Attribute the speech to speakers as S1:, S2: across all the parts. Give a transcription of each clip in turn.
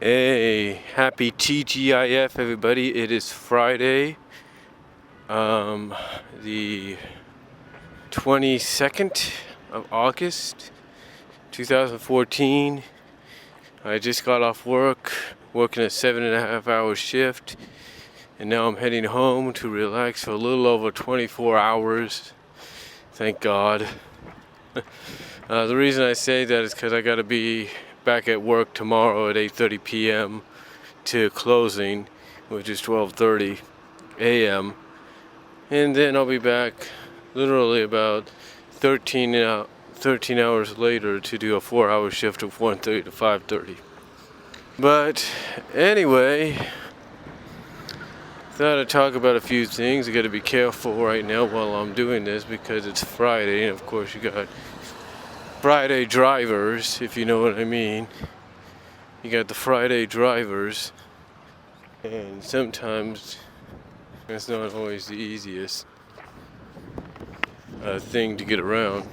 S1: Hey, happy TGIF everybody. It is Friday, the 22nd of August, 2014. I just got off work, working a 7.5 hour shift, and now I'm heading home to relax for a little over 24 hours. Thank God. The reason I say that is because I got to be back at work tomorrow at 8:30 p.m. to closing, which is 12:30 a.m. And then I'll be back literally about 13 hours later to do a 4-hour shift of 1:30 to 5:30. But anyway, thought I'd talk about a few things. I got to be careful right now while I'm doing this because it's Friday, and of course you got Friday drivers, if you know what I mean. You got the Friday drivers, and sometimes it's not always the easiest thing to get around.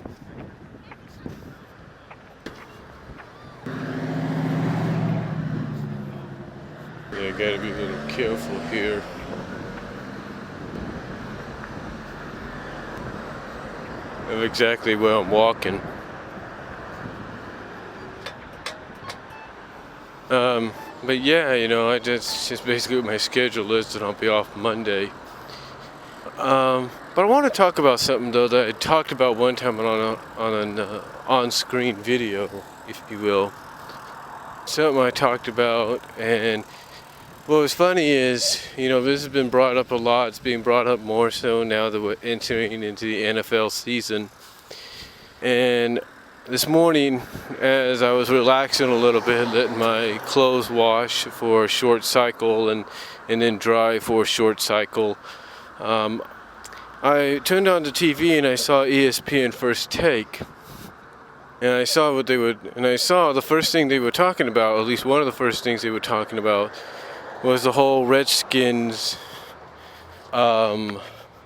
S1: Yeah, gotta be a little careful here. Of exactly where I'm walking. But yeah, I just basically what my schedule is, and I'll be off Monday. But I want to talk about something though that I talked about one time on an on-screen video, if you will. Something I talked about, and what was funny is, this has been brought up a lot. It's being brought up more so now that we're entering into the NFL season. And this morning, as I was relaxing a little bit, letting my clothes wash for a short cycle and then dry for a short cycle, I turned on the TV and I saw ESPN First Take. And I saw the first thing they were talking about, at least one of the first things they were talking about, was the whole Redskins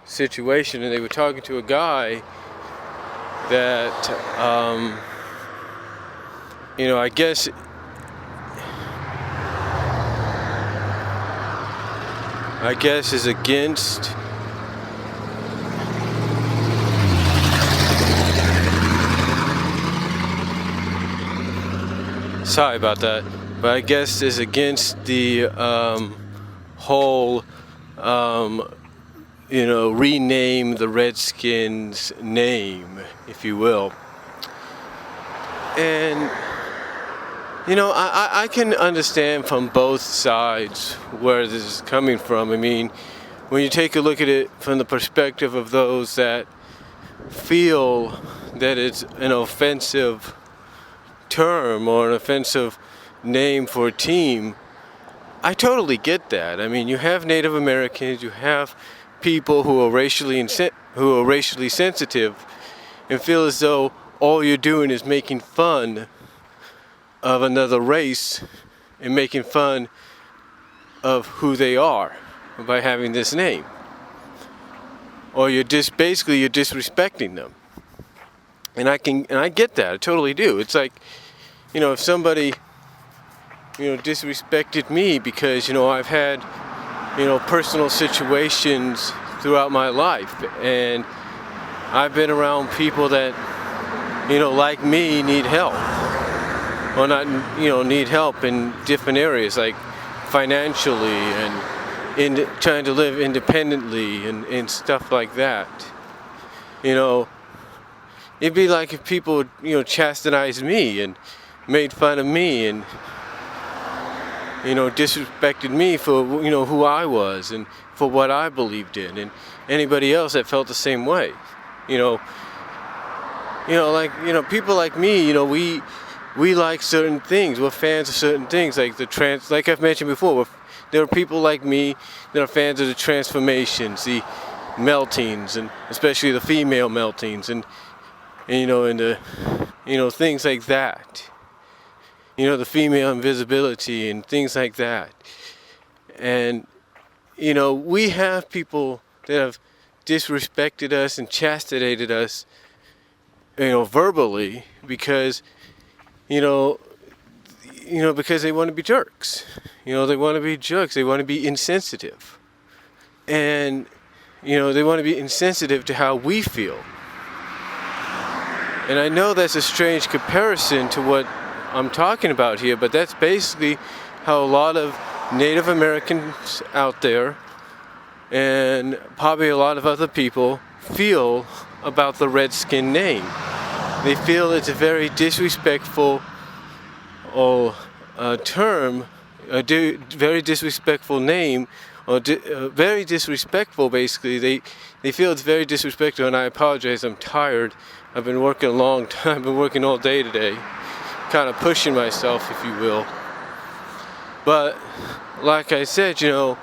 S1: situation. And they were talking to a guy that, I guess is against sorry about that, but I guess is against the whole rename the Redskins name, if you will. And I can understand from both sides where this is coming from. I mean, when you take a look at it from the perspective of those that feel that it's an offensive term or an offensive name for a team, I totally get that. I mean, you have Native Americans, you have people who are racially sensitive and feel as though all you're doing is making fun of another race and making fun of who they are by having this name, or you're disrespecting them. And I get that. I totally do. It's like, if somebody disrespected me because I've had personal situations throughout my life, and I've been around people that like me need help, or not need help in different areas, like financially and in trying to live independently and stuff like that. It'd be like if people would chastised me and made fun of me and disrespected me for who I was and for what I believed in, and anybody else that felt the same way. People like me, we like certain things. We're fans of certain things, like like I've mentioned before. There are people like me that are fans of the transformations, the meltings, and especially the female meltings, and the things like that. The female invisibility and things like that. And we have people that have disrespected us and chastised us, verbally, because because they want to be jerks. They want to be jerks. They want to be insensitive. And, they want to be insensitive to how we feel. And I know that's a strange comparison to what I'm talking about here, but that's basically how a lot of Native Americans out there and probably a lot of other people feel about the Redskin name. They feel it's a very disrespectful term, very disrespectful name, very disrespectful basically. They feel it's very disrespectful, and I apologize, I'm tired. I've been working a long time, I've been working all day today, kind of pushing myself, if you will. But like I said, you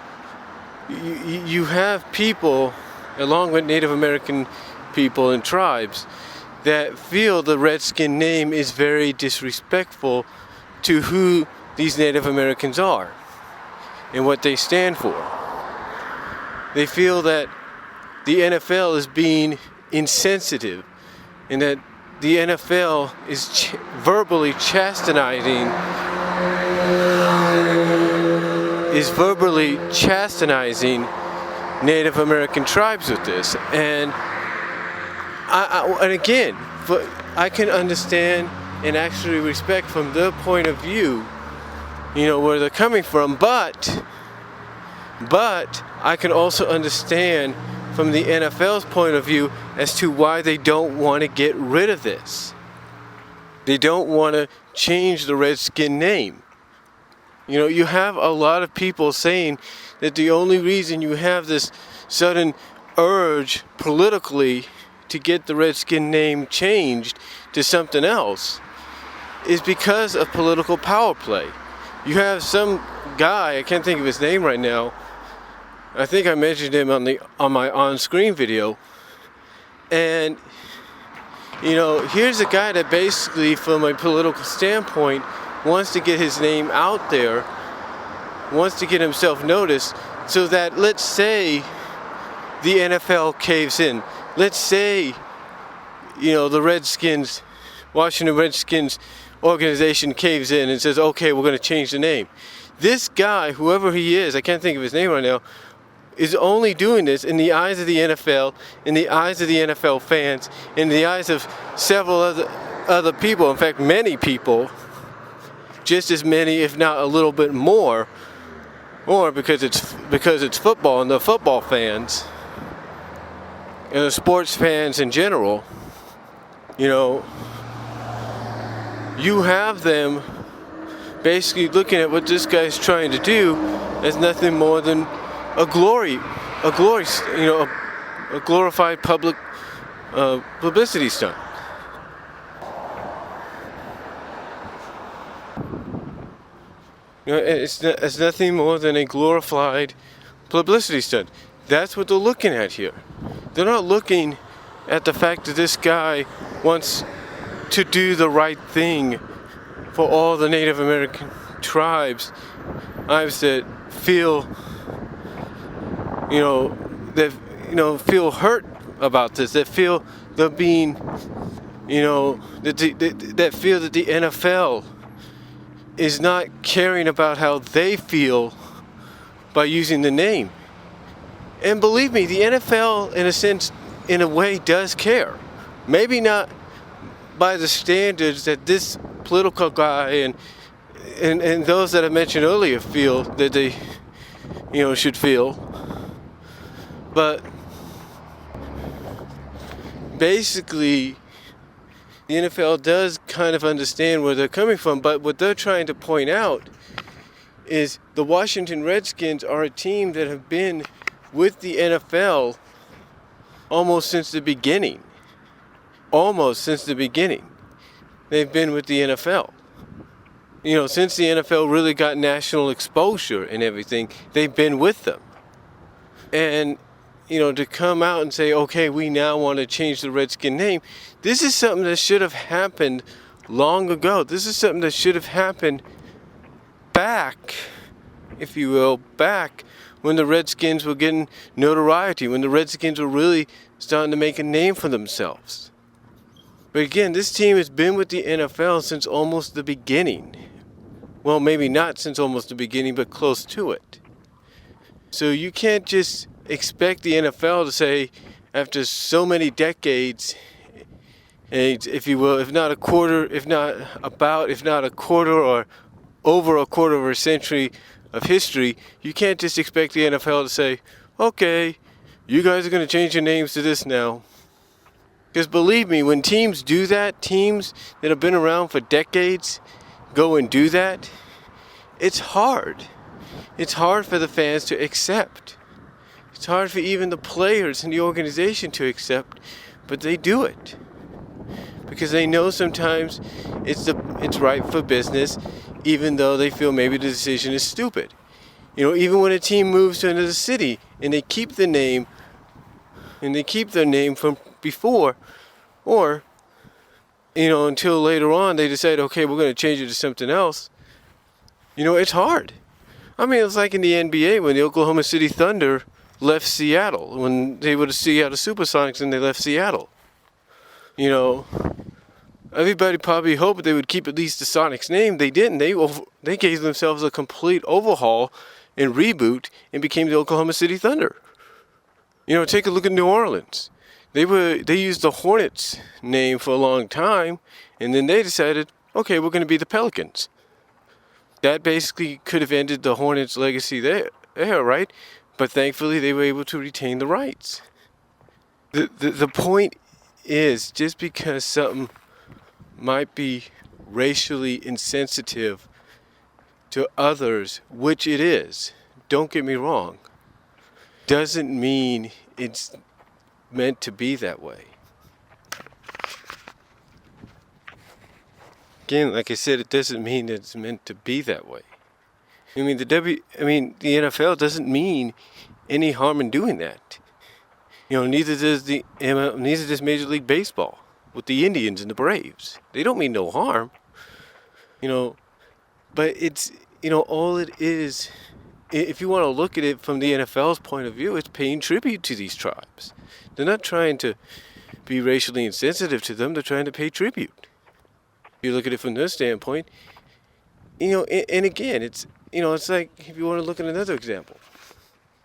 S1: have people, along with Native American people and tribes, that feel the Redskin name is very disrespectful to who these Native Americans are and what they stand for. They feel that the NFL is being insensitive and that the NFL is verbally chastising Native American tribes with this. And again, I can understand and actually respect from their point of view, where they're coming from, but I can also understand from the NFL's point of view as to why they don't want to get rid of this. They don't want to change the Redskin name. You have a lot of people saying that the only reason you have this sudden urge politically to get the Redskin name changed to something else is because of political power play. You have some guy, I can't think of his name right now, I think I mentioned him on my on-screen video, and here's a guy that basically, from a political standpoint, wants to get his name out there, wants to get himself noticed, so that, let's say the NFL caves in, let's say the Redskins, Washington Redskins organization caves in and says, okay, we're going to change the name. This guy, whoever he is, I can't think of his name right now, is only doing this in the eyes of the NFL, in the eyes of the NFL fans, in the eyes of several other people, in fact many people, just as many if not a little bit more because it's football and the football fans and the sports fans in general. You have them basically looking at what this guy's trying to do as nothing more than a glorified public publicity stunt. It's nothing more than a glorified publicity stunt. That's what they're looking at here. They're not looking at the fact that this guy wants to do the right thing for all the Native American tribes that feel feel hurt about this, that feel they're being, that feel that the NFL is not caring about how they feel by using the name. And believe me, the NFL, in a sense, in a way, does care. Maybe not by the standards that this political guy and those that I mentioned earlier feel that they, should feel. But basically, the NFL does kind of understand where they're coming from, but what they're trying to point out is the Washington Redskins are a team that have been with the NFL almost since the beginning. They've been with the NFL. Since the NFL really got national exposure and everything, they've been with them. And to come out and say, okay, we now want to change the Redskin name, this is something that should have happened long ago. This is something that should have happened back, if you will, back when the Redskins were getting notoriety, when the Redskins were really starting to make a name for themselves. But again, this team has been with the NFL since almost the beginning. Well, maybe not since almost the beginning, but close to it. So you can't just expect the NFL to say, after so many decades, if you will, if not a quarter or over a quarter of a century of history, you can't just expect the NFL to say, okay, you guys are going to change your names to this now. Because believe me, when teams do that, teams that have been around for decades go and do that, it's hard. It's hard for the fans to accept. It's hard for even the players in the organization to accept, but they do it. Because they know sometimes it's right for business, even though they feel maybe the decision is stupid. You know, even when a team moves to another city and they keep the name, and they keep their name from before, or, you know, until later on they decide, okay, we're going to change it to something else. You know, it's hard. I mean, it's like in the NBA when the Oklahoma City Thunder left Seattle, when they were the Seattle Supersonics and they left Seattle. You know, everybody probably hoped they would keep at least the Sonics name. They didn't. They gave themselves a complete overhaul and reboot and became the Oklahoma City Thunder. You know, take a look at New Orleans. They used the Hornets name for a long time, and then they decided, okay, we're going to be the Pelicans. That basically could have ended the Hornets' legacy there, right? But thankfully, they were able to retain the rights. The point is, just because something might be racially insensitive to others, which it is, don't get me wrong, doesn't mean it's meant to be that way. Again, like I said, it doesn't mean that it's meant to be that way. I mean, the NFL doesn't mean any harm in doing that. You know, neither does Major League Baseball with the Indians and the Braves. They don't mean no harm. You know, but it's, you know, all it is, if you want to look at it from the NFL's point of view, it's paying tribute to these tribes. They're not trying to be racially insensitive to them. They're trying to pay tribute. If you look at it from their standpoint, you know, and again, it's, you know, it's like, if you want to look at another example,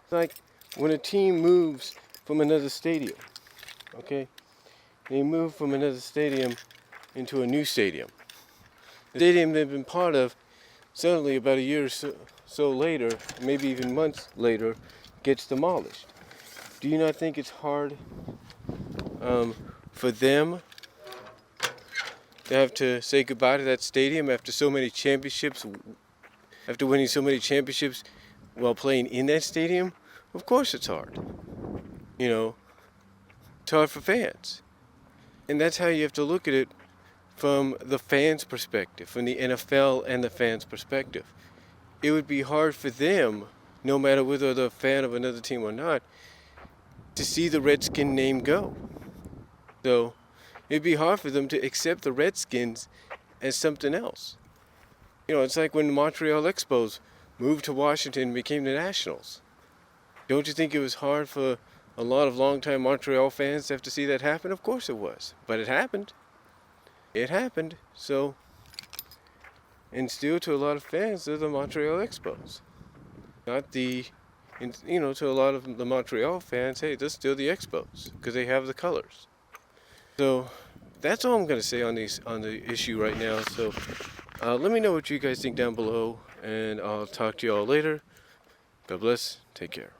S1: it's like when a team moves from another stadium, okay? They move from another stadium into a new stadium. The stadium they've been part of, suddenly about a year or so later, maybe even months later, gets demolished. Do you not think it's hard for them to have to say goodbye to that stadium after so many championships, after winning so many championships while playing in that stadium? Of course it's hard. You know, it's hard for fans. And that's how you have to look at it from the fans' perspective, from the NFL and the fans' perspective. It would be hard for them, no matter whether they're a fan of another team or not, to see the Redskin name go. So it'd be hard for them to accept the Redskins as something else. You know, it's like when the Montreal Expos moved to Washington and became the Nationals. Don't you think it was hard for a lot of longtime Montreal fans to have to see that happen? Of course it was. But it happened. It happened. So, and still to a lot of fans, they're the Montreal Expos. Not the, you know, to a lot of the Montreal fans, hey, they're still the Expos because they have the colors. So that's all I'm going to say on the issue right now. So let me know what you guys think down below, and I'll talk to you all later. God bless. Take care.